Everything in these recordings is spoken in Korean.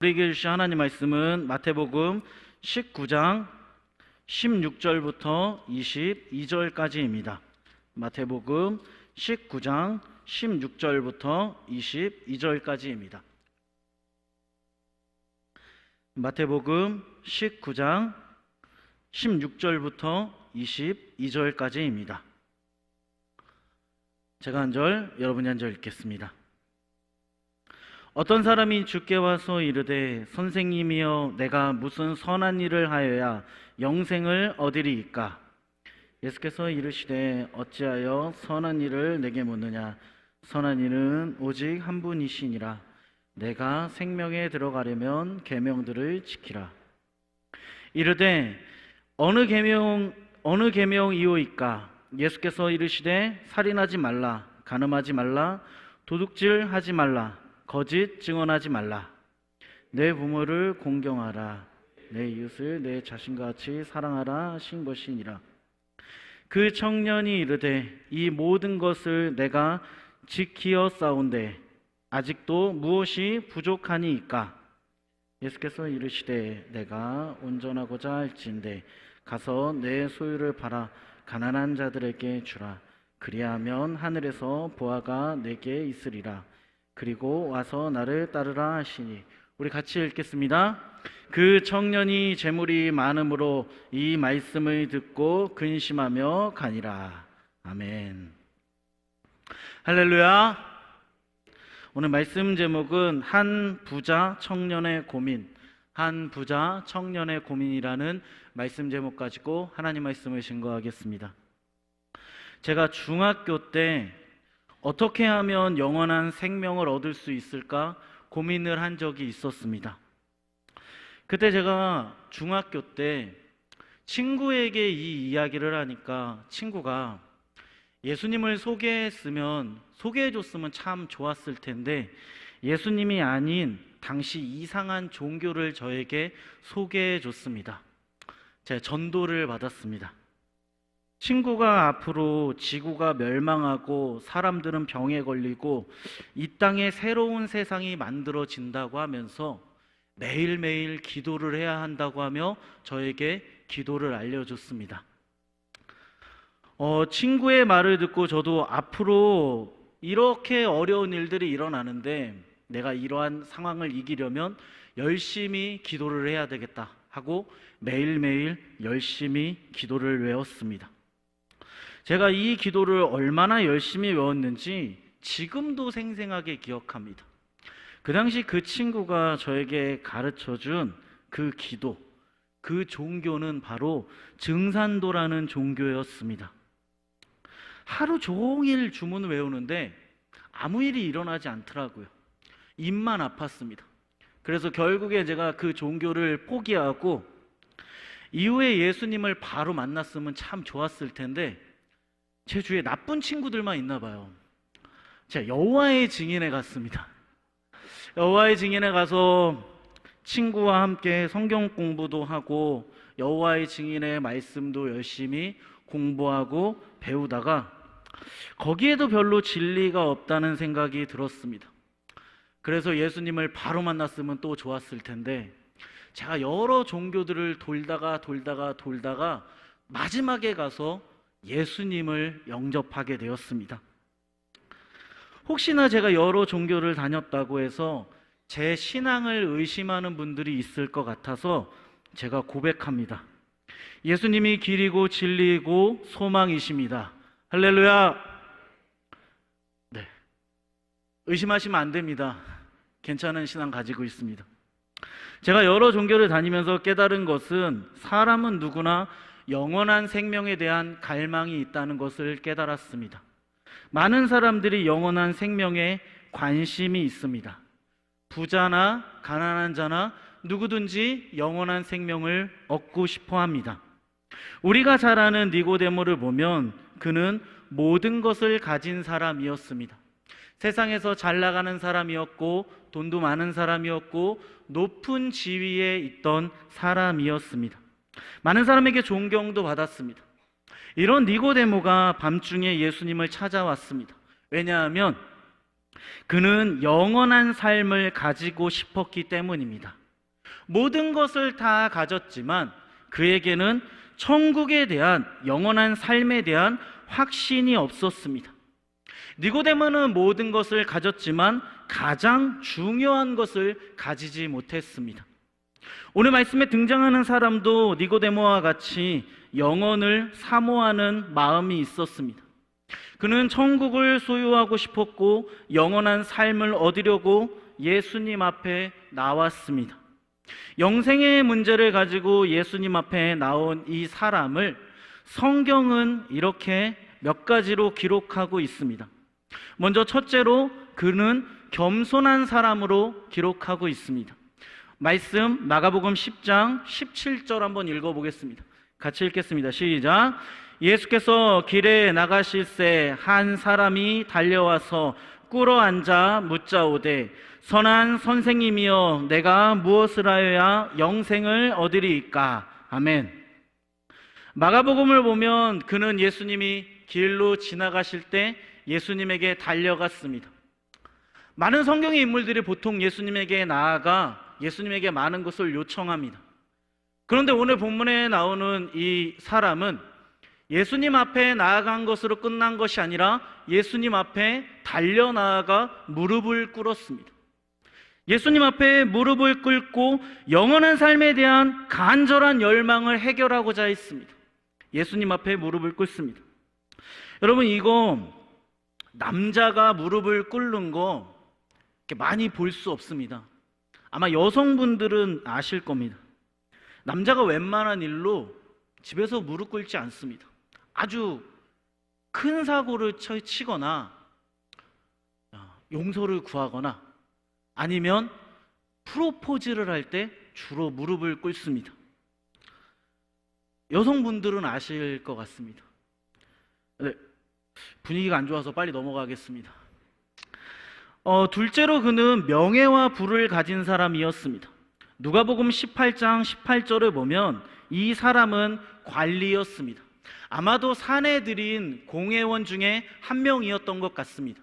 우리에게 주신 하나님 말씀은 마태복음 19장 16절부터 22절까지입니다. 마태복음 19장 16절부터 22절까지입니다. 마태복음 19장 16절부터 22절까지입니다. 제가 한 절, 여러분이 한 절 읽겠습니다. 어떤 사람이 주께 와서 이르되 선생님이여 내가 무슨 선한 일을 하여야 영생을 얻으리이까? 예수께서 이르시되 어찌하여 선한 일을 내게 묻느냐? 선한 일은 오직 한 분이시니라. 내가 생명에 들어가려면 계명들을 지키라. 이르되 어느 계명이오이까? 예수께서 이르시되 살인하지 말라, 간음하지 말라, 도둑질하지 말라, 거짓 증언하지 말라, 내 부모를 공경하라, 내 이웃을 내 자신과 같이 사랑하라 하신 것이니라. 그 청년이 이르되 이 모든 것을 내가 지키어 싸운데 아직도 무엇이 부족하니이까? 예수께서 이르시되 내가 온전하고자 할진대 가서 내 소유를 팔아 가난한 자들에게 주라. 그리하면 하늘에서 보화가 내게 있으리라. 그리고 와서 나를 따르라 하시니. 우리 같이 읽겠습니다. 그 청년이 재물이 많음으로 이 말씀을 듣고 근심하며 가니라. 아멘. 할렐루야. 오늘 말씀 제목은 한 부자 청년의 고민, 한 부자 청년의 고민이라는 말씀 제목 가지고 하나님 말씀을 증거하겠습니다. 제가 중학교 때 어떻게 하면 영원한 생명을 얻을 수 있을까 고민을 한 적이 있었습니다. 그때 제가 중학교 때 친구에게 이 이야기를 하니까 친구가 예수님을 소개해줬으면 참 좋았을 텐데 예수님이 아닌 당시 이상한 종교를 저에게 소개해줬습니다. 제가 전도를 받았습니다. 친구가 앞으로 지구가 멸망하고 사람들은 병에 걸리고 이 땅에 새로운 세상이 만들어진다고 하면서 매일매일 기도를 해야 한다고 하며 저에게 기도를 알려줬습니다. 친구의 말을 듣고 저도 앞으로 이렇게 어려운 일들이 일어나는데 내가 이러한 상황을 이기려면 열심히 기도를 해야 되겠다 하고 매일매일 열심히 기도를 외웠습니다. 제가 이 기도를 얼마나 열심히 외웠는지 지금도 생생하게 기억합니다. 그 당시 그 친구가 저에게 가르쳐준 그 기도, 그 종교는 바로 증산도라는 종교였습니다. 하루 종일 주문을 외우는데 아무 일이 일어나지 않더라고요. 입만 아팠습니다. 그래서 결국에 제가 그 종교를 포기하고 이후에 예수님을 바로 만났으면 참 좋았을 텐데 제 주위에 나쁜 친구들만 있나 봐요. 제가 여호와의 증인에 갔습니다. 여호와의 증인에 가서 친구와 함께 성경 공부도 하고 여호와의 증인의 말씀도 열심히 공부하고 배우다가 거기에도 별로 진리가 없다는 생각이 들었습니다. 그래서 예수님을 바로 만났으면 또 좋았을 텐데 제가 여러 종교들을 돌다가 마지막에 가서 예수님을 영접하게 되었습니다. 혹시나 제가 여러 종교를 다녔다고 해서 제 신앙을 의심하는 분들이 있을 것 같아서 제가 고백합니다. 예수님이 길이고 진리이고 소망이십니다. 할렐루야. 네, 의심하시면 안 됩니다. 괜찮은 신앙 가지고 있습니다. 제가 여러 종교를 다니면서 깨달은 것은 사람은 누구나 영원한 생명에 대한 갈망이 있다는 것을 깨달았습니다. 많은 사람들이 영원한 생명에 관심이 있습니다. 부자나 가난한 자나 누구든지 영원한 생명을 얻고 싶어 합니다. 우리가 잘 아는 니고데모를 보면 그는 모든 것을 가진 사람이었습니다. 세상에서 잘 나가는 사람이었고 돈도 많은 사람이었고 높은 지위에 있던 사람이었습니다. 많은 사람에게 존경도 받았습니다. 이런 니고데모가 밤중에 예수님을 찾아왔습니다. 왜냐하면 그는 영원한 삶을 가지고 싶었기 때문입니다. 모든 것을 다 가졌지만 그에게는 천국에 대한, 영원한 삶에 대한 확신이 없었습니다. 니고데모는 모든 것을 가졌지만 가장 중요한 것을 가지지 못했습니다. 오늘 말씀에 등장하는 사람도 니고데모와 같이 영혼을 사모하는 마음이 있었습니다. 그는 천국을 소유하고 싶었고 영원한 삶을 얻으려고 예수님 앞에 나왔습니다. 영생의 문제를 가지고 예수님 앞에 나온 이 사람을 성경은 이렇게 몇 가지로 기록하고 있습니다. 먼저 첫째로 그는 겸손한 사람으로 기록하고 있습니다. 말씀 마가복음 10장 17절 한번 읽어보겠습니다. 같이 읽겠습니다. 시작. 예수께서 길에 나가실새 한 사람이 달려와서 꿇어 앉아 묻자오되 선한 선생님이여 내가 무엇을 하여야 영생을 얻으리이까? 아멘. 마가복음을 보면 그는 예수님이 길로 지나가실 때 예수님에게 달려갔습니다. 많은 성경의 인물들이 보통 예수님에게 나아가 예수님에게 많은 것을 요청합니다. 그런데 오늘 본문에 나오는 이 사람은 예수님 앞에 나아간 것으로 끝난 것이 아니라 예수님 앞에 달려 나아가 무릎을 꿇었습니다. 예수님 앞에 무릎을 꿇고 영원한 삶에 대한 간절한 열망을 해결하고자 했습니다. 예수님 앞에 무릎을 꿇습니다. 여러분, 이거 남자가 무릎을 꿇는 거 이렇게 많이 볼 수 없습니다. 아마 여성분들은 아실 겁니다. 남자가 웬만한 일로 집에서 무릎 꿇지 않습니다. 아주 큰 사고를 치거나 용서를 구하거나 아니면 프로포즈를 할 때 주로 무릎을 꿇습니다. 여성분들은 아실 것 같습니다. 네, 분위기가 안 좋아서 빨리 넘어가겠습니다. 둘째로 그는 명예와 부를 가진 사람이었습니다. 누가복음 18장 18절을 보면 이 사람은 관리였습니다. 아마도 사내들인 공회원 중에 한 명이었던 것 같습니다.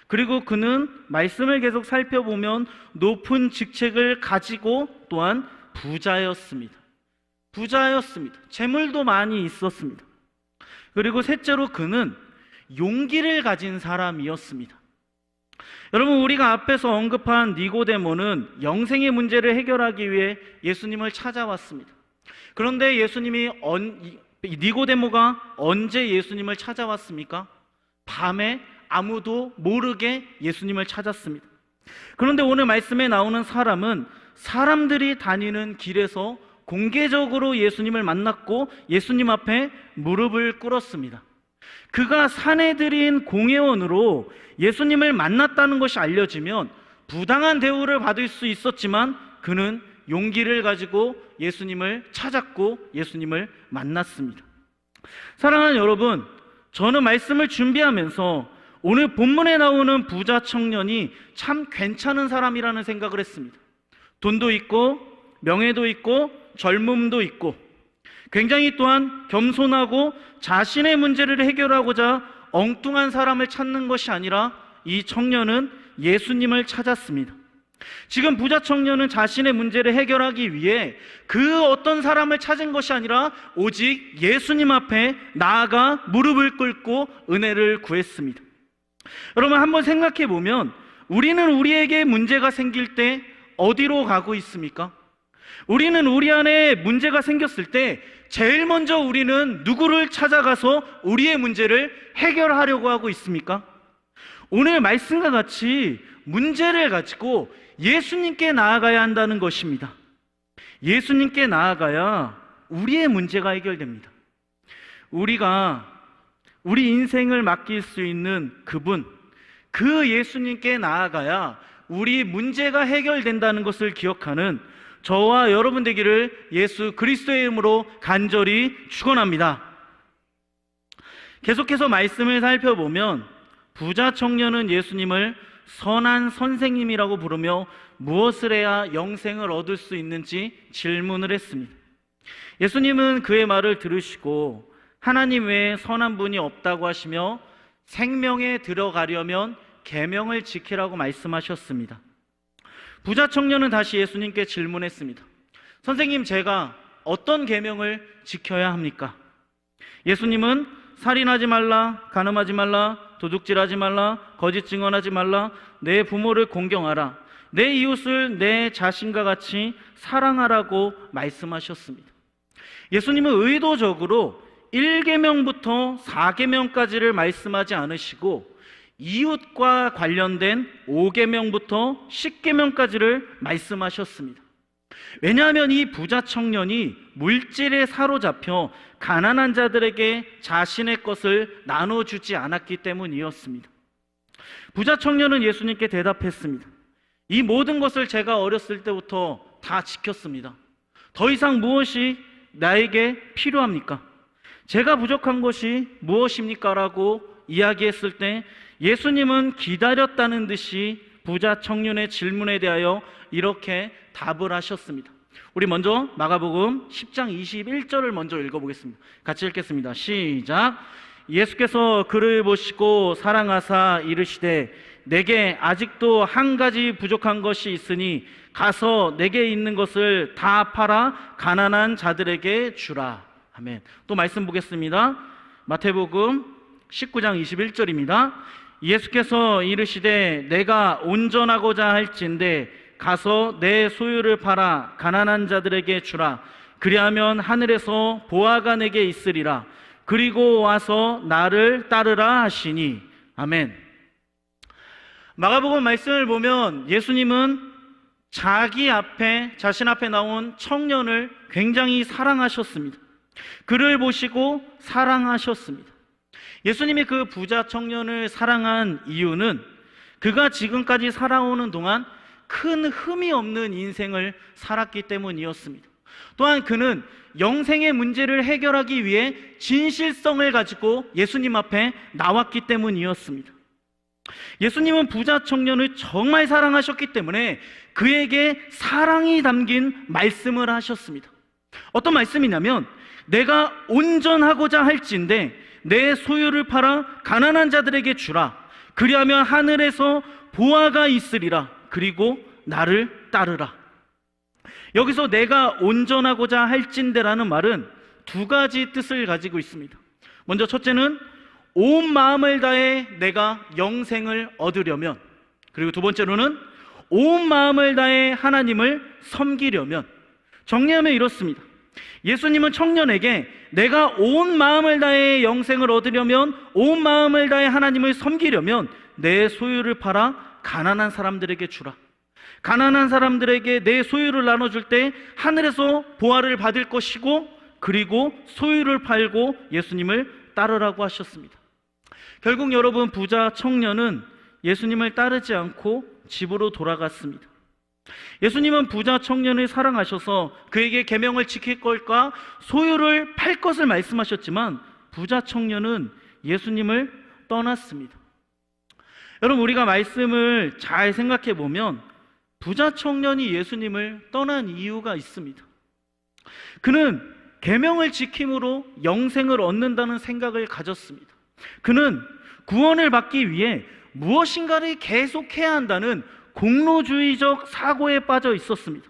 그리고 그는 말씀을 계속 살펴보면 높은 직책을 가지고 또한 부자였습니다. 재물도 많이 있었습니다. 그리고 셋째로 그는 용기를 가진 사람이었습니다. 여러분, 우리가 앞에서 언급한 니고데모는 영생의 문제를 해결하기 위해 예수님을 찾아왔습니다. 그런데 니고데모가 언제 예수님을 찾아왔습니까? 밤에 아무도 모르게 예수님을 찾았습니다. 그런데 오늘 말씀에 나오는 사람은 사람들이 다니는 길에서 공개적으로 예수님을 만났고 예수님 앞에 무릎을 꿇었습니다. 그가 사내들인 공회원으로 예수님을 만났다는 것이 알려지면 부당한 대우를 받을 수 있었지만 그는 용기를 가지고 예수님을 찾았고 예수님을 만났습니다. 사랑하는 여러분, 저는 말씀을 준비하면서 오늘 본문에 나오는 부자 청년이 참 괜찮은 사람이라는 생각을 했습니다. 돈도 있고 명예도 있고 젊음도 있고 굉장히 또한 겸손하고 자신의 문제를 해결하고자 엉뚱한 사람을 찾는 것이 아니라 이 청년은 예수님을 찾았습니다. 지금 부자 청년은 자신의 문제를 해결하기 위해 그 어떤 사람을 찾은 것이 아니라 오직 예수님 앞에 나아가 무릎을 꿇고 은혜를 구했습니다. 여러분, 한번 생각해 보면 우리는 우리에게 문제가 생길 때 어디로 가고 있습니까? 우리는 우리 안에 문제가 생겼을 때 제일 먼저 우리는 누구를 찾아가서 우리의 문제를 해결하려고 하고 있습니까? 오늘 말씀과 같이 문제를 가지고 예수님께 나아가야 한다는 것입니다. 예수님께 나아가야 우리의 문제가 해결됩니다. 우리가 우리 인생을 맡길 수 있는 그분, 그 예수님께 나아가야 우리 문제가 해결된다는 것을 기억하는 저와 여러분 되기를 예수 그리스도의 이름으로 간절히 축원합니다. 계속해서 말씀을 살펴보면 부자 청년은 예수님을 선한 선생님이라고 부르며 무엇을 해야 영생을 얻을 수 있는지 질문을 했습니다. 예수님은 그의 말을 들으시고 하나님 외에 선한 분이 없다고 하시며 생명에 들어가려면 계명을 지키라고 말씀하셨습니다. 부자 청년은 다시 예수님께 질문했습니다. 선생님, 제가 어떤 계명을 지켜야 합니까? 예수님은 살인하지 말라, 간음하지 말라, 도둑질하지 말라, 거짓 증언하지 말라, 내 부모를 공경하라, 내 이웃을 내 자신과 같이 사랑하라고 말씀하셨습니다. 예수님은 의도적으로 1계명부터 4계명까지를 말씀하지 않으시고 이웃과 관련된 5계명부터 10계명까지를 말씀하셨습니다. 왜냐하면 이 부자 청년이 물질에 사로잡혀 가난한 자들에게 자신의 것을 나눠주지 않았기 때문이었습니다. 부자 청년은 예수님께 대답했습니다. 이 모든 것을 제가 어렸을 때부터 다 지켰습니다. 더 이상 무엇이 나에게 필요합니까? 제가 부족한 것이 무엇입니까? 라고 이야기했을 때 예수님은 기다렸다는 듯이 부자 청년의 질문에 대하여 이렇게 답을 하셨습니다. 우리 먼저 마가복음 10장 21절을 먼저 읽어보겠습니다. 같이 읽겠습니다. 시작. 예수께서 그를 보시고 사랑하사 이르시되 내게 아직도 한 가지 부족한 것이 있으니 가서 내게 있는 것을 다 팔아 가난한 자들에게 주라. 아멘. 또 말씀 보겠습니다. 마태복음 19장 21절입니다. 예수께서 이르시되 내가 온전하고자 할진대 가서 내 소유를 팔아 가난한 자들에게 주라. 그리하면 하늘에서 보화가 내게 있으리라. 그리고 와서 나를 따르라 하시니. 아멘. 마가복음 말씀을 보면 예수님은 자신 앞에 나온 청년을 굉장히 사랑하셨습니다. 그를 보시고 사랑하셨습니다. 예수님이 그 부자 청년을 사랑한 이유는 그가 지금까지 살아오는 동안 큰 흠이 없는 인생을 살았기 때문이었습니다. 또한 그는 영생의 문제를 해결하기 위해 진실성을 가지고 예수님 앞에 나왔기 때문이었습니다. 예수님은 부자 청년을 정말 사랑하셨기 때문에 그에게 사랑이 담긴 말씀을 하셨습니다. 어떤 말씀이냐면 내가 온전하고자 할진대 내 소유를 팔아 가난한 자들에게 주라. 그리하면 하늘에서 보화가 있으리라. 그리고 나를 따르라. 여기서 내가 온전하고자 할진대라는 말은 두 가지 뜻을 가지고 있습니다. 먼저 첫째는 온 마음을 다해 내가 영생을 얻으려면, 그리고 두 번째로는 온 마음을 다해 하나님을 섬기려면. 정리하면 이렇습니다. 예수님은 청년에게 내가 온 마음을 다해 영생을 얻으려면, 온 마음을 다해 하나님을 섬기려면 내 소유를 팔아 가난한 사람들에게 주라. 가난한 사람들에게 내 소유를 나눠줄 때 하늘에서 보화를 받을 것이고, 그리고 소유를 팔고 예수님을 따르라고 하셨습니다. 결국 여러분, 부자 청년은 예수님을 따르지 않고 집으로 돌아갔습니다. 예수님은 부자 청년을 사랑하셔서 그에게 계명을 지킬 것과 소유를 팔 것을 말씀하셨지만 부자 청년은 예수님을 떠났습니다. 여러분, 우리가 말씀을 잘 생각해 보면 부자 청년이 예수님을 떠난 이유가 있습니다. 그는 계명을 지킴으로 영생을 얻는다는 생각을 가졌습니다. 그는 구원을 받기 위해 무엇인가를 계속해야 한다는 공로주의적 사고에 빠져 있었습니다.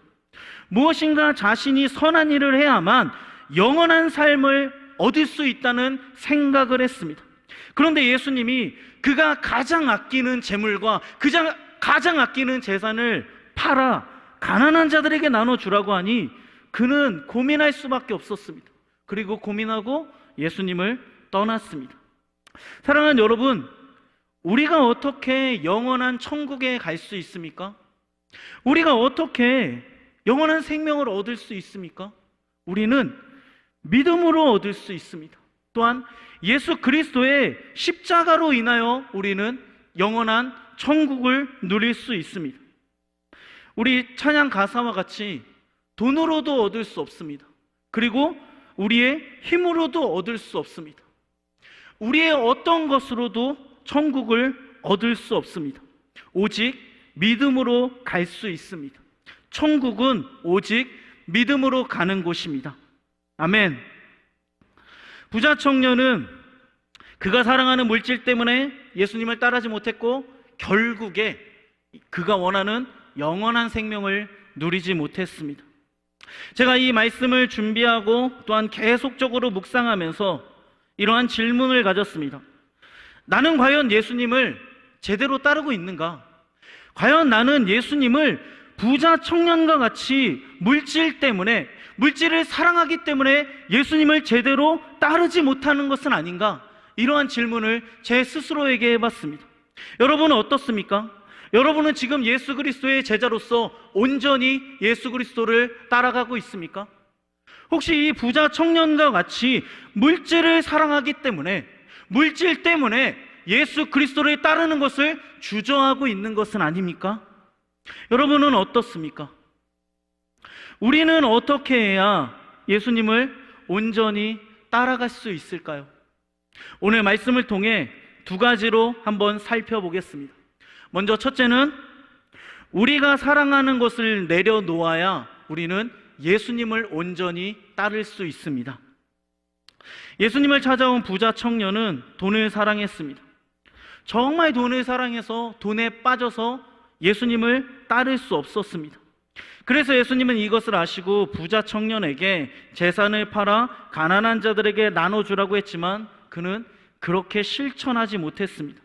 무엇인가 자신이 선한 일을 해야만 영원한 삶을 얻을 수 있다는 생각을 했습니다. 그런데 예수님이 그가 가장 아끼는 재물과 가장 아끼는 재산을 팔아 가난한 자들에게 나눠주라고 하니 그는 고민할 수밖에 없었습니다. 그리고 고민하고 예수님을 떠났습니다. 사랑하는 여러분, 우리가 어떻게 영원한 천국에 갈 수 있습니까? 우리가 어떻게 영원한 생명을 얻을 수 있습니까? 우리는 믿음으로 얻을 수 있습니다. 또한 예수 그리스도의 십자가로 인하여 우리는 영원한 천국을 누릴 수 있습니다. 우리 찬양 가사와 같이 돈으로도 얻을 수 없습니다. 그리고 우리의 힘으로도 얻을 수 없습니다. 우리의 어떤 것으로도 천국을 얻을 수 없습니다. 오직 믿음으로 갈 수 있습니다. 천국은 오직 믿음으로 가는 곳입니다. 아멘. 부자 청년은 그가 사랑하는 물질 때문에 예수님을 따르지 못했고 결국에 그가 원하는 영원한 생명을 누리지 못했습니다. 제가 이 말씀을 준비하고 또한 계속적으로 묵상하면서 이러한 질문을 가졌습니다. 나는 과연 예수님을 제대로 따르고 있는가? 과연 나는 예수님을 부자 청년과 같이 물질 때문에, 물질을 사랑하기 때문에 예수님을 제대로 따르지 못하는 것은 아닌가? 이러한 질문을 제 스스로에게 해봤습니다. 여러분은 어떻습니까? 여러분은 지금 예수 그리스도의 제자로서 온전히 예수 그리스도를 따라가고 있습니까? 혹시 이 부자 청년과 같이 물질을 사랑하기 때문에, 물질 때문에 예수 그리스도를 따르는 것을 주저하고 있는 것은 아닙니까? 여러분은 어떻습니까? 우리는 어떻게 해야 예수님을 온전히 따라갈 수 있을까요? 오늘 말씀을 통해 두 가지로 한번 살펴보겠습니다. 먼저 첫째는 우리가 사랑하는 것을 내려놓아야 우리는 예수님을 온전히 따를 수 있습니다. 예수님을 찾아온 부자 청년은 돈을 사랑했습니다. 정말 돈을 사랑해서 돈에 빠져서 예수님을 따를 수 없었습니다. 그래서 예수님은 이것을 아시고 부자 청년에게 재산을 팔아 가난한 자들에게 나눠주라고 했지만 그는 그렇게 실천하지 못했습니다.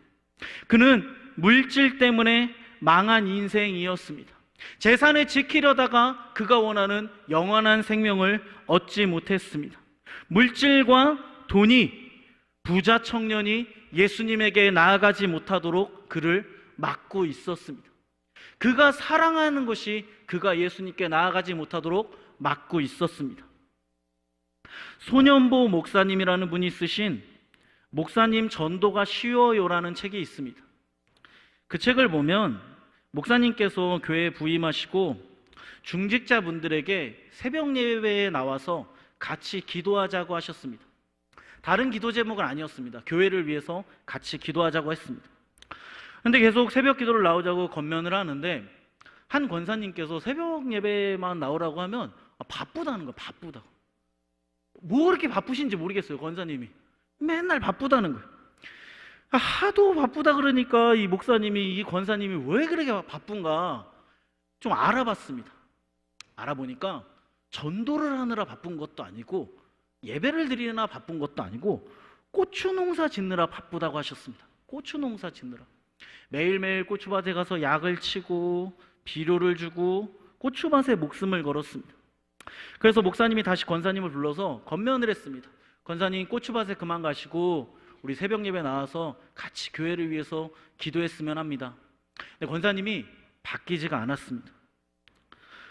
그는 물질 때문에 망한 인생이었습니다. 재산을 지키려다가 그가 원하는 영원한 생명을 얻지 못했습니다. 물질과 돈이 부자 청년이 예수님에게 나아가지 못하도록 그를 막고 있었습니다. 그가 사랑하는 것이 그가 예수님께 나아가지 못하도록 막고 있었습니다. 손현보 목사님이라는 분이 쓰신 목사님 전도가 쉬워요라는 책이 있습니다. 그 책을 보면 목사님께서 교회에 부임하시고 중직자분들에게 새벽 예배에 나와서 같이 기도하자고 하셨습니다. 다른 기도 제목은 아니었습니다. 교회를 위해서 같이 기도하자고 했습니다. 근데 계속 새벽 기도를 나오자고 권면을 하는데 한 권사님께서 새벽 예배만 나오라고 하면 바쁘다는 거예요. 바쁘다고. 뭐 그렇게 바쁘신지 모르겠어요. 권사님이 맨날 바쁘다는 거예요. 하도 바쁘다 그러니까 이 목사님이, 이 권사님이 왜 그렇게 바쁜가 좀 알아봤습니다. 알아보니까 전도를 하느라 바쁜 것도 아니고 예배를 드리느라 바쁜 것도 아니고 고추 농사 짓느라 바쁘다고 하셨습니다. 고추 농사 짓느라 매일매일 고추밭에 가서 약을 치고 비료를 주고 고추밭에 목숨을 걸었습니다. 그래서 목사님이 다시 권사님을 불러서 권면을 했습니다. 권사님, 고추밭에 그만 가시고 우리 새벽 예배 나와서 같이 교회를 위해서 기도했으면 합니다. 근데 권사님이 바뀌지가 않았습니다.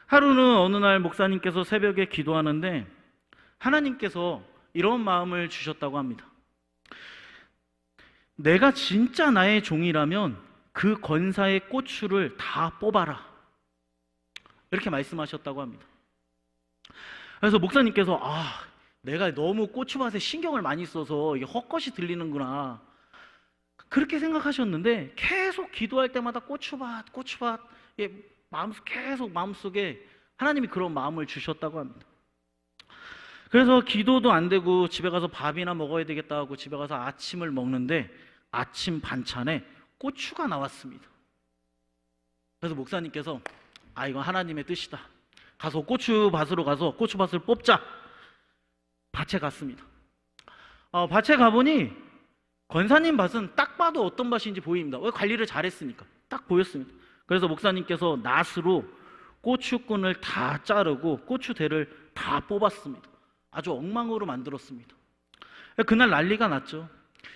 하루는 어느 날 목사님께서 새벽에 기도하는데 하나님께서 이런 마음을 주셨다고 합니다. 내가 진짜 나의 종이라면 그 권사의 고추를 다 뽑아라. 이렇게 말씀하셨다고 합니다. 그래서 목사님께서 내가 너무 고추밭에 신경을 많이 써서 이게 헛것이 들리는구나 그렇게 생각하셨는데 계속 기도할 때마다 고추밭 계속 마음속에 하나님이 그런 마음을 주셨다고 합니다. 그래서 기도도 안 되고 집에 가서 밥이나 먹어야 되겠다 하고 집에 가서 아침을 먹는데 아침 반찬에 고추가 나왔습니다. 그래서 목사님께서 이건 하나님의 뜻이다. 가서 고추밭으로 가서 고추밭을 뽑자. 밭에 갔습니다. 밭에 가보니 권사님 밭은 딱 봐도 어떤 밭인지 보입니다. 왜? 관리를 잘했으니까 딱 보였습니다. 그래서 목사님께서 낫으로 고추꾼을 다 자르고 고추대를 다 뽑았습니다. 아주 엉망으로 만들었습니다. 그날 난리가 났죠.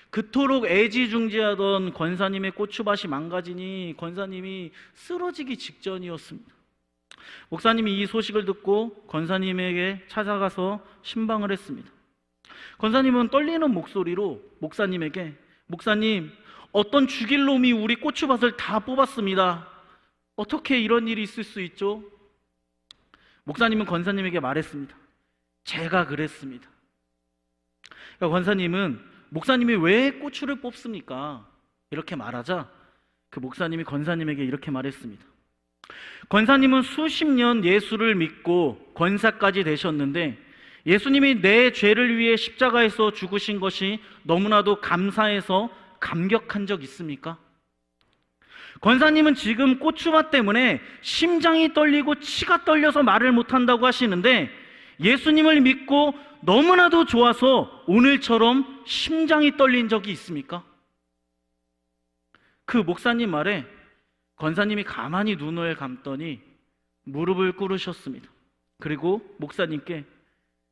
그토록 애지중지하던 권사님의 고추밭이 망가지니 권사님이 쓰러지기 직전이었습니다. 목사님이 이 소식을 듣고 권사님에게 찾아가서 신방을 했습니다. 권사님은 떨리는 목소리로 목사님에게 목사님, 어떤 죽일 놈이 우리 고추밭을 다 뽑았습니다. 어떻게 이런 일이 있을 수 있죠? 목사님은 권사님에게 말했습니다. 제가 그랬습니다. 그러니까 권사님은 목사님이 왜 고추를 뽑습니까? 이렇게 말하자 그 목사님이 권사님에게 이렇게 말했습니다. 권사님은 수십 년 예수를 믿고 권사까지 되셨는데 예수님이 내 죄를 위해 십자가에서 죽으신 것이 너무나도 감사해서 감격한 적 있습니까? 권사님은 지금 고추밭 때문에 심장이 떨리고 치가 떨려서 말을 못한다고 하시는데, 예수님을 믿고 너무나도 좋아서 오늘처럼 심장이 떨린 적이 있습니까? 그 목사님 말에 권사님이 가만히 눈을 감더니 무릎을 꿇으셨습니다. 그리고 목사님께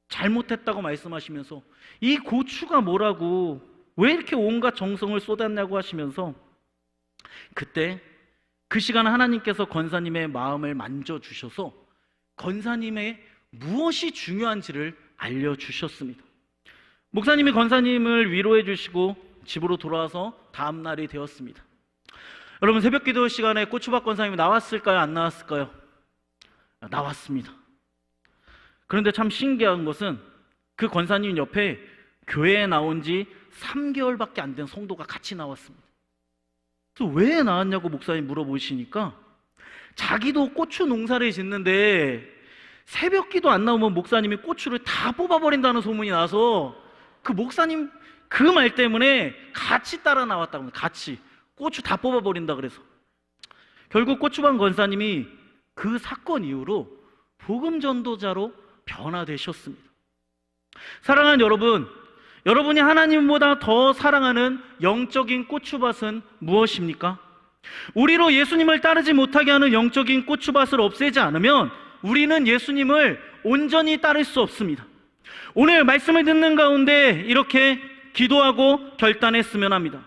잘못했다고 말씀하시면서, 이 고추가 뭐라고, 왜 이렇게 온갖 정성을 쏟았냐고 하시면서, 그때 그 시간 하나님께서 권사님의 마음을 만져주셔서 권사님의 무엇이 중요한지를 알려주셨습니다. 목사님이 권사님을 위로해 주시고 집으로 돌아와서 다음 날이 되었습니다. 여러분, 새벽기도 시간에 고추밭 권사님이 나왔을까요? 안 나왔을까요? 나왔습니다. 그런데 참 신기한 것은 그 권사님 옆에 교회에 나온 지 3개월밖에 안 된 성도가 같이 나왔습니다. 그래서 왜 나왔냐고 목사님 물어보시니까, 자기도 고추 농사를 짓는데 새벽기도 안 나오면 목사님이 고추를 다 뽑아버린다는 소문이 나서 그 목사님 그 말 때문에 같이 따라 나왔다고 합니다. 같이 고추 다 뽑아버린다 그래서. 결국 고추밭 권사님이 그 사건 이후로 복음 전도자로 변화되셨습니다. 사랑하는 여러분, 여러분이 하나님보다 더 사랑하는 영적인 고추밭은 무엇입니까? 우리로 예수님을 따르지 못하게 하는 영적인 고추밭을 없애지 않으면 우리는 예수님을 온전히 따를 수 없습니다. 오늘 말씀을 듣는 가운데 이렇게 기도하고 결단했으면 합니다.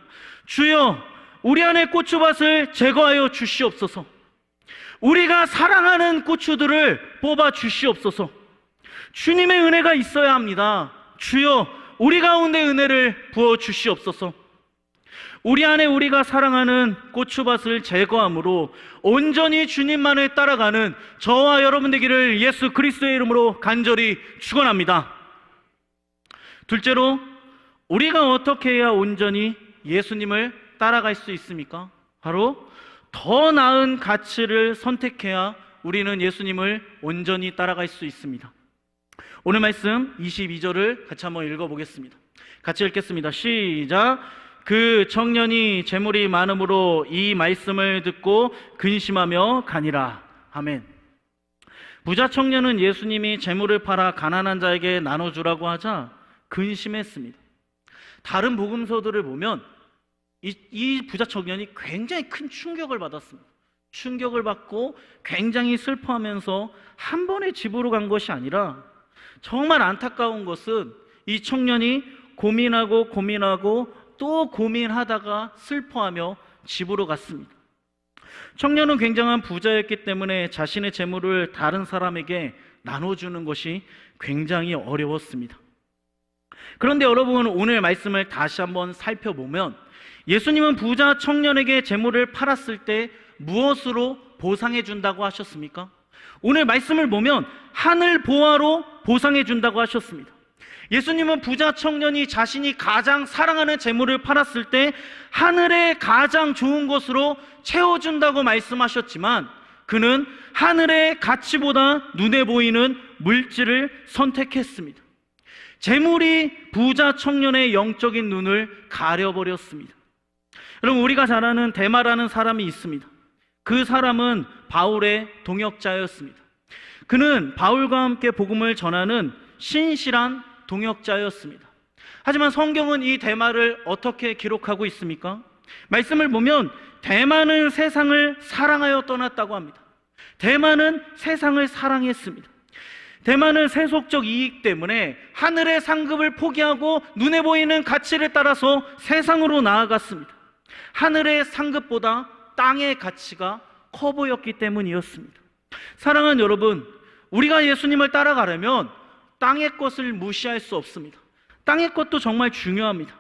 주여, 우리 안에 고추밭을 제거하여 주시옵소서. 우리가 사랑하는 고추들을 뽑아 주시옵소서. 주님의 은혜가 있어야 합니다. 주여, 우리 가운데 은혜를 부어 주시옵소서. 우리 안에 우리가 사랑하는 고추밭을 제거함으로 온전히 주님만을 따라가는 저와 여러분 되기를 예수 그리스도의 이름으로 간절히 축원합니다. 둘째로, 우리가 어떻게 해야 온전히 예수님을 따라갈 수 있습니까? 바로 더 나은 가치를 선택해야 우리는 예수님을 온전히 따라갈 수 있습니다. 오늘 말씀 22절을 같이 한번 읽어보겠습니다. 같이 읽겠습니다. 시작. 그 청년이 재물이 많음으로 이 말씀을 듣고 근심하며 가니라. 아멘. 부자 청년은 예수님이 재물을 팔아 가난한 자에게 나눠주라고 하자 근심했습니다. 다른 복음서들을 보면 이 부자 청년이 굉장히 큰 충격을 받았습니다. 충격을 받고 굉장히 슬퍼하면서 한 번에 집으로 간 것이 아니라, 정말 안타까운 것은 이 청년이 고민하고 또 고민하다가 슬퍼하며 집으로 갔습니다. 청년은 굉장한 부자였기 때문에 자신의 재물을 다른 사람에게 나눠주는 것이 굉장히 어려웠습니다. 그런데 여러분, 오늘 말씀을 다시 한번 살펴보면 예수님은 부자 청년에게 재물을 팔았을 때 무엇으로 보상해 준다고 하셨습니까? 오늘 말씀을 보면 하늘 보화로 보상해 준다고 하셨습니다. 예수님은 부자 청년이 자신이 가장 사랑하는 재물을 팔았을 때 하늘의 가장 좋은 것으로 채워준다고 말씀하셨지만, 그는 하늘의 가치보다 눈에 보이는 물질을 선택했습니다. 재물이 부자 청년의 영적인 눈을 가려버렸습니다. 여러분, 우리가 잘 아는 데마라는 사람이 있습니다. 그 사람은 바울의 동역자였습니다. 그는 바울과 함께 복음을 전하는 신실한 동역자였습니다. 하지만 성경은 이 데마를 어떻게 기록하고 있습니까? 말씀을 보면 데마는 세상을 사랑하여 떠났다고 합니다. 데마는 세상을 사랑했습니다. 데마는 세속적 이익 때문에 하늘의 상급을 포기하고 눈에 보이는 가치를 따라서 세상으로 나아갔습니다. 하늘의 상급보다 땅의 가치가 커 보였기 때문이었습니다. 사랑하는 여러분, 우리가 예수님을 따라가려면 땅의 것을 무시할 수 없습니다. 땅의 것도 정말 중요합니다.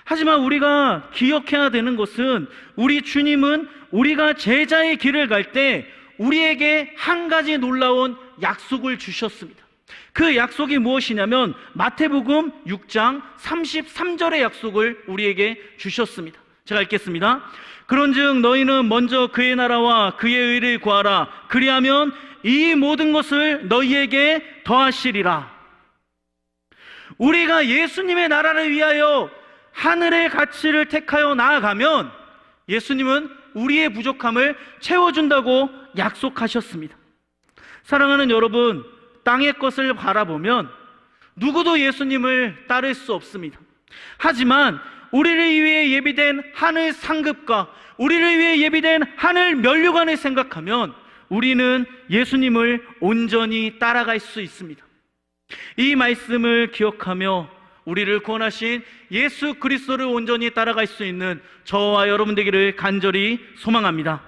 하지만 우리가 기억해야 되는 것은, 우리 주님은 우리가 제자의 길을 갈 때 우리에게 한 가지 놀라운 약속을 주셨습니다. 그 약속이 무엇이냐면 마태복음 6장 33절의 약속을 우리에게 주셨습니다. 제가 읽겠습니다. 그런즉 너희는 먼저 그의 나라와 그의 의를 구하라. 그리하면 이 모든 것을 너희에게 더하시리라. 우리가 예수님의 나라를 위하여 하늘의 가치를 택하여 나아가면 예수님은 우리의 부족함을 채워준다고 약속하셨습니다. 사랑하는 여러분, 땅의 것을 바라보면 누구도 예수님을 따를 수 없습니다. 하지만 우리를 위해 예비된 하늘 상급과 우리를 위해 예비된 하늘 면류관을 생각하면 우리는 예수님을 온전히 따라갈 수 있습니다. 이 말씀을 기억하며 우리를 구원하신 예수 그리스도를 온전히 따라갈 수 있는 저와 여러분 되기를 간절히 소망합니다.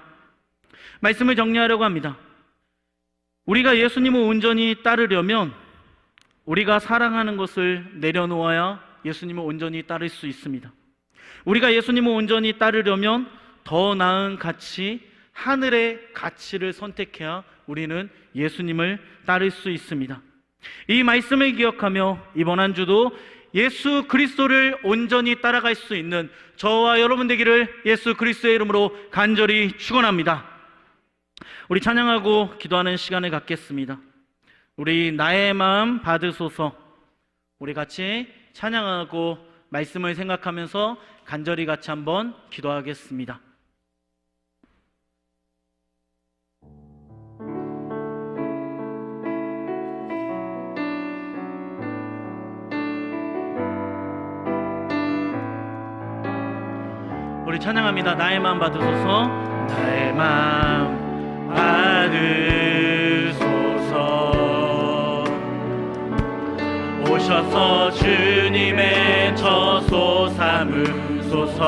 말씀을 정리하려고 합니다. 우리가 예수님을 온전히 따르려면 우리가 사랑하는 것을 내려놓아야 예수님을 온전히 따를 수 있습니다. 우리가 예수님을 온전히 따르려면 더 나은 가치, 하늘의 가치를 선택해야 우리는 예수님을 따를 수 있습니다. 이 말씀을 기억하며 이번 한 주도 예수 그리스도를 온전히 따라갈 수 있는 저와 여러분 되기를 예수 그리스도의 이름으로 간절히 축원합니다. 우리 찬양하고 기도하는 시간을 갖겠습니다. 우리 나의 마음 받으소서. 우리 같이 찬양하고 말씀을 생각하면서 간절히 같이 한번 기도하겠습니다. 우리 찬양합니다. 나의 마음 받으소서. 나의 마음 받으소서. 오셔서 주님의 처소 삼으소서.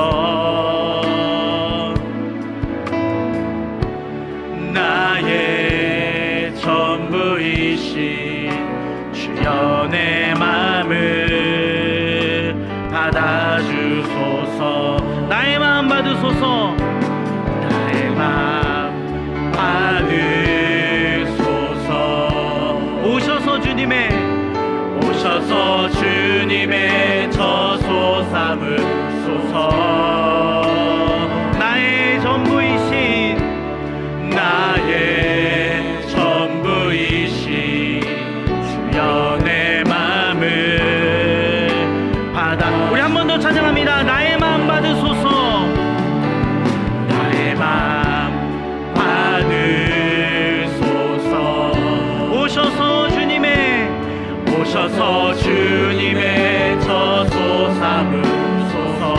나의 전부이신 주여 내 마음을 받아주소서. 나의 마음 받으소서. 나의 마음 받으소서. 오셔서 주님의 처소 삼으소서. 나의 전부이신 주여 내 마음을 받아. 우리 한 번 더 찬양합니다. 나의 마음 받으소서. 나의 마음 받으소서. 오셔서 주님의 처소 삼으소서.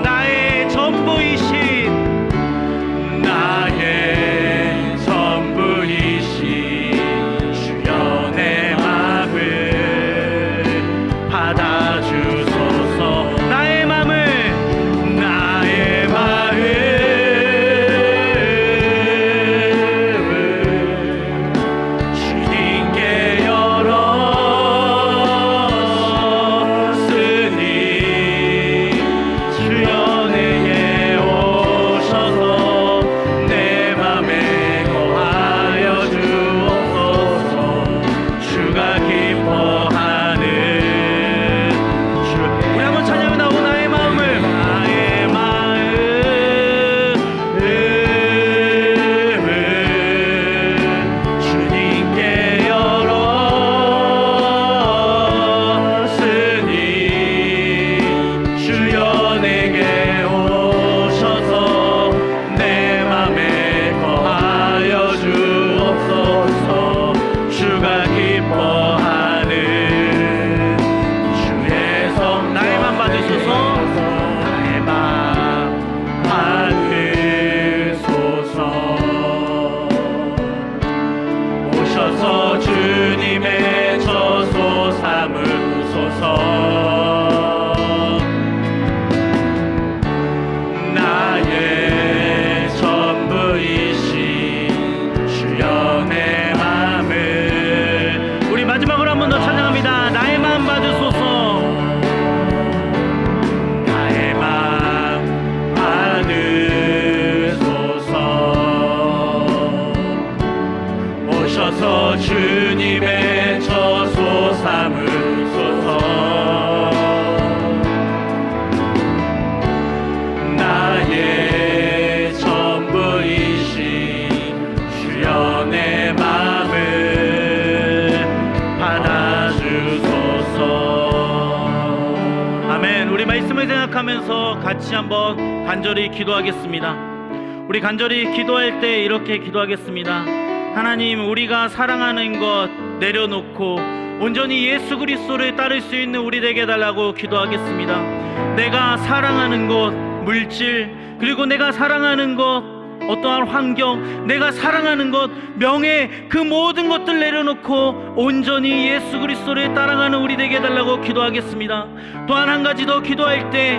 나의 전부이신 주여 내 마음을 받아주소서. 나의 마음을 주님께 열었으니 주여 내게 오셔서 내 맘에 거하여 주옵소서. 주가 기뻐하는 주. 우리 한번 찬양합니다. 오 나의 마음을 주님께 열었으니 주여 내게 오셔서 내 맘에 거하여 주옵소서. 주가 기뻐하는 주의 성. 나의 맘 받으소서. 나의 맘 받으소서. 오셔서 주님의 처소 삼으소서. 나의 전부이신 주여 내 마음을. 우리 마지막으로 한 번 더 찬양합니다. 나의 마음 받으소서. 나의 마음 받으소서. 오셔서 주님의 처소 삼으소서. 나의 전부이신 주여 내 마음을 받아주소서. 아멘. 우리 말씀을 생각하며 생각하면서 같이 한번 간절히 기도하겠습니다. 우리 간절히 기도할 때 이렇게 기도하겠습니다. 하나님, 우리가 사랑하는 것 내려놓고 온전히 예수 그리스도를 따를 수 있는 우리 되게 해달라고 기도하겠습니다. 내가 사랑하는 것, 물질, 그리고 내가 사랑하는 것, 어떠한 환경, 내가 사랑하는 것, 명예, 그 모든 것들 내려놓고 온전히 예수 그리스도를 따라가는 우리 되게 해달라고 기도하겠습니다. 또한 한 가지 더 기도할 때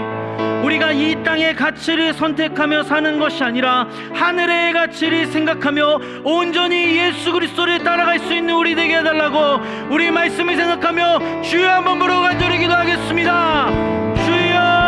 우리가 이 땅의 가치를 선택하며 사는 것이 아니라 하늘의 가치를 생각하며 온전히 예수 그리스도를 따라갈 수 있는 우리 되게 해달라고 우리 말씀을 생각하며 주여 한번 부르고 간절히 기도하겠습니다. 주여!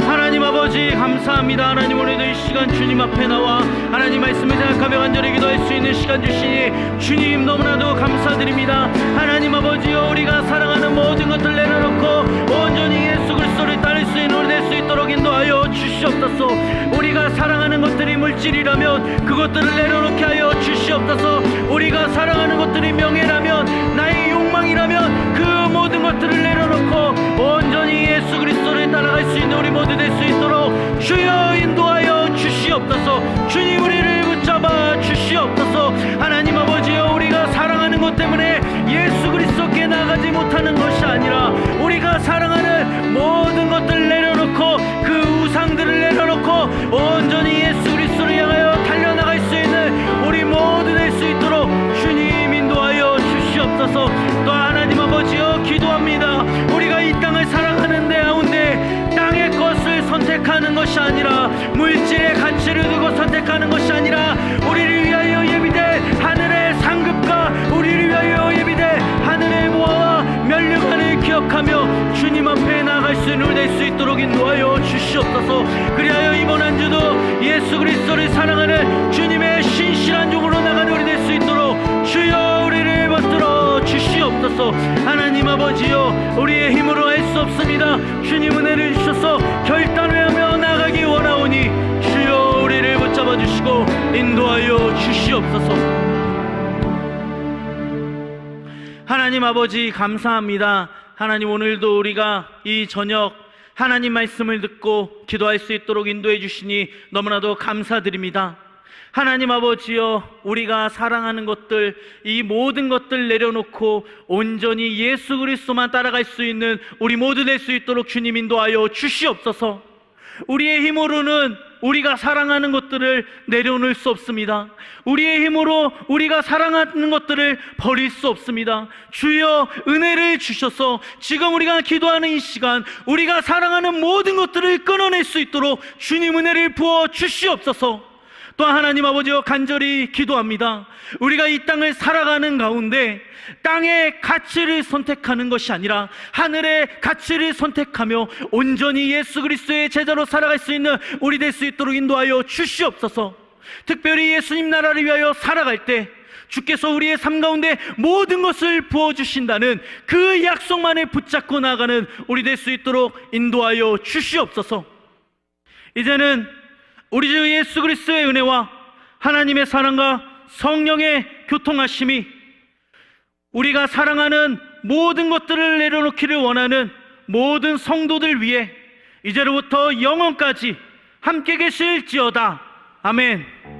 하나님 아버지 감사합니다. 하나님, 오늘도 이 시간 주님 앞에 나와 하나님 말씀을 생각하며 간절히 기도할 수 있는 시간 주시니 주님 너무나도 감사드립니다. 하나님 아버지여, 우리가 사랑하는 모든 것들 내려놓고 온전히 예수 그리스도를 따를 수 있는 우리 될 수 있도록 인도하여 주시옵소서. 우리가 사랑하는 것들이 물질이라면 그것들을 내려놓게 하여 주시옵소서. 우리가 사랑하는 것들이 명예라면, 나의 욕망이라면 그 모든 것들을 내려놓고 온전히 예수 그리스도를 따라갈 수 있는 우리 모두 될 수 있도록 주여 인도하여 주시옵소서. 주님, 우리를 붙잡아 주시옵소서. 하나님 아버지여, 우리가 사랑하는 것 때문에 예수 그리스도께 나가지 못하는 것이 아니라 우리가 사랑하는 모든 것들을 내려놓고 그 우상들을 내려놓고 온전히 예수 그리스도를 향하여 달려나갈 수 있는 우리 모두 될 수 있도록 주님 인도하여 주시옵소서. 또 하나님 아버지여, 기도합니다. 우리가 이 땅을 사랑하는 데 가운데 땅의 것을 선택하는 것이 아니라, 물질의 가치를 두고 선택하는 것이 아니라, 우리를 위하여 예비된 하늘의 상급과 우리를 위하여 예비된 하늘의 보화와 면류관을 기억하며 주님 앞에 나아갈 수 있는 될 수 있도록 인도하여 주시옵소서. 그리하여 이번 한 주도 예수 그리스도를 사랑하는 주님의 신실한 종으로 나가는 우리 될 수 있도록 주여 우리를 붙들어 주시옵소서. 하나님 아버지여, 우리의 힘으로 할 수 없습니다. 주님 은혜를 주셔서 결단하며 나가기 원하오니 주여 우리를 붙잡아 주시고 인도하여 주시옵소서. 하나님 아버지 감사합니다. 하나님, 오늘도 우리가 이 저녁 하나님 말씀을 듣고 기도할 수 있도록 인도해 주시니 너무나도 감사드립니다. 하나님 아버지여, 우리가 사랑하는 것들, 이 모든 것들 내려놓고 온전히 예수 그리스도만 따라갈 수 있는 우리 모두 될 수 있도록 주님 인도하여 주시옵소서. 우리의 힘으로는 우리가 사랑하는 것들을 내려놓을 수 없습니다. 우리의 힘으로 우리가 사랑하는 것들을 버릴 수 없습니다. 주여 은혜를 주셔서 지금 우리가 기도하는 이 시간 우리가 사랑하는 모든 것들을 끊어낼 수 있도록 주님 은혜를 부어 주시옵소서. 또 하나님 아버지여, 간절히 기도합니다. 우리가 이 땅을 살아가는 가운데 땅의 가치를 선택하는 것이 아니라 하늘의 가치를 선택하며 온전히 예수 그리스도의 제자로 살아갈 수 있는 우리 될 수 있도록 인도하여 주시옵소서. 특별히 예수님 나라를 위하여 살아갈 때 주께서 우리의 삶 가운데 모든 것을 부어주신다는 그 약속만을 붙잡고 나가는 우리 될 수 있도록 인도하여 주시옵소서. 이제는 우리 주 예수 그리스도의 은혜와 하나님의 사랑과 성령의 교통하심이 우리가 사랑하는 모든 것들을 내려놓기를 원하는 모든 성도들 위해 이제로부터 영원까지 함께 계실지어다. 아멘.